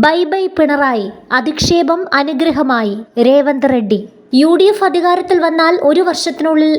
Bye bye Pinarayi, അധിക്ഷേപം അനുഗ്രഹമായി Revanth Reddy. UDF അധികാരത്തിൽ വന്നാൽ ഒരു വർഷത്തിനുള്ളിൽ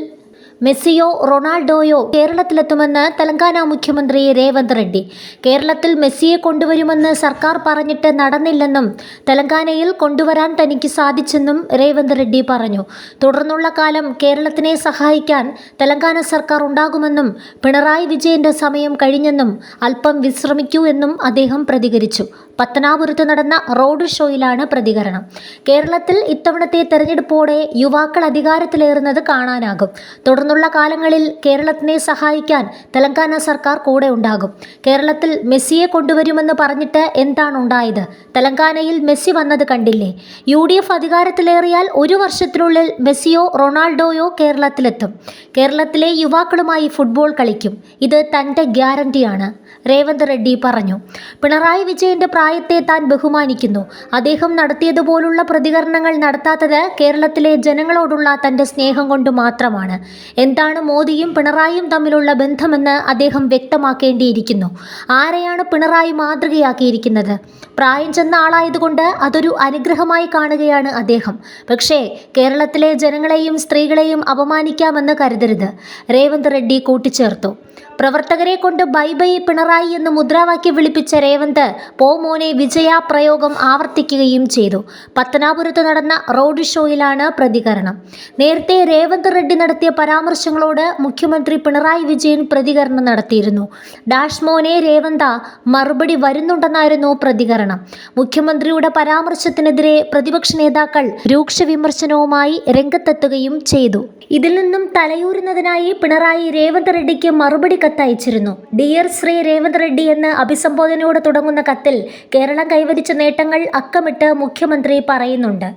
മെസ്സിയോ റൊണാൾഡോയോ കേരളത്തിലെത്തുമെന്ന് തെലങ്കാന മുഖ്യമന്ത്രി രേവന്ത് റെഡ്ഡി. കേരളത്തിൽ മെസ്സിയെ കൊണ്ടുവരുമെന്ന് സർക്കാർ പറഞ്ഞിട്ട് നടന്നില്ലെന്നും തെലങ്കാനയിൽ കൊണ്ടുവരാൻ തനിക്ക് സാധിച്ചെന്നും രേവന്ത് റെഡ്ഡി പറഞ്ഞു. തുടർന്നുള്ള കാലം കേരളത്തിനെ സഹായിക്കാൻ തെലങ്കാന സർക്കാർ ഉണ്ടാകുമെന്നും പിണറായി വിജയന്റെ സമയം കഴിഞ്ഞെന്നും അല്പം വിശ്രമിക്കൂ എന്നും അദ്ദേഹം പ്രതികരിച്ചു. പത്തനാപുരത്ത് നടന്ന റോഡ് ഷോയിലാണ് പ്രതികരണം. കേരളത്തിൽ ഇത്തവണത്തെ തെരഞ്ഞെടുപ്പോടെ യുവാക്കൾ അധികാരത്തിലേറുന്നത് കാണാനാകും. തുടർന്നുള്ള കാലങ്ങളിൽ കേരളത്തിനെ സഹായിക്കാൻ തെലങ്കാന സർക്കാർ കൂടെ ഉണ്ടാകും. കേരളത്തിൽ മെസ്സിയെ കൊണ്ടുവരുമെന്ന് പറഞ്ഞിട്ട് എന്താണുണ്ടായത്? തെലങ്കാനയിൽ മെസ്സി വന്നത് കണ്ടില്ലേ? UDF അധികാരത്തിലേറിയാൽ ഒരു വർഷത്തിനുള്ളിൽ മെസ്സിയോ റൊണാൾഡോയോ കേരളത്തിലെത്തും. കേരളത്തിലെ യുവാക്കളുമായി ഫുട്ബോൾ കളിക്കും. ഇത് തൻ്റെ ഗ്യാരണ്ടിയാണ്, രേവന്ത് റെഡ്ഡി പറഞ്ഞു. പിണറായി വിജയന്റെ പ്രായത്തെ താൻ ബഹുമാനിക്കുന്നു. അദ്ദേഹം നടത്തിയതുപോലുള്ള പ്രതികരണങ്ങൾ നടത്താത്തത് കേരളത്തിലെ ജനങ്ങളോടുള്ള തൻ്റെ സ്നേഹം കൊണ്ട് മാത്രമാണ്. എന്താണ് മോദിയും പിണറായിയും തമ്മിലുള്ള ബന്ധമെന്ന് അദ്ദേഹം വ്യക്തമാക്കേണ്ടിയിരിക്കുന്നു. ആരെയാണ് പിണറായി മാതൃകയാക്കിയിരിക്കുന്നത്? പ്രായം ചെന്ന ആളായതുകൊണ്ട് അതൊരു അനുഗ്രഹമായി കാണുകയാണ് അദ്ദേഹം. പക്ഷേ കേരളത്തിലെ ജനങ്ങളെയും സ്ത്രീകളെയും അപമാനിക്കാമെന്ന് കരുതരുത്, രേവന്ത് റെഡ്ഡി കൂട്ടിച്ചേർത്തു. പ്രവർത്തകരെ കൊണ്ട് ബൈ ബൈ പിണറായി എന്ന് മുദ്രാവാക്യം വിളിപ്പിച്ച രേവന്ത് പോ മോനെ വിജയ പ്രയോഗം ആവർത്തിക്കുകയും ചെയ്തു. പത്തനാപുരത്ത് നടന്ന റോഡ് ഷോയിലാണ് പ്രതികരണം. നേരത്തെ രേവന്ത് റെഡ്ഡി നടത്തിയ പരാമർശങ്ങളോട് മുഖ്യമന്ത്രി പിണറായി വിജയൻ പ്രതികരണം നടത്തിയിരുന്നു. ഡാഷ് മോനെ രേവന്ത, മറുപടി വരുന്നുണ്ടെന്നായിരുന്നു പ്രതികരണം. മുഖ്യമന്ത്രിയുടെ പരാമർശത്തിനെതിരെ പ്രതിപക്ഷ നേതാക്കൾ രൂക്ഷ വിമർശനവുമായി രംഗത്തെത്തുകയും ചെയ്തു. ഇതിൽ നിന്നും തലയൂരുന്നതിനായി പിണറായി രേവന്ത് റെഡ്ഡിക്ക് മറുപടി കത്തയച്ചിരുന്നു. ഡിയർ ശ്രീ രേവന്ത് റെഡ്ഡി എന്ന് അഭിസംബോധനയോടെ തുടങ്ങുന്ന കത്തിൽ കേരളം കൈവരിച്ച നേട്ടങ്ങൾ അക്കമിട്ട് മുഖ്യമന്ത്രി പറയുന്നുണ്ട്.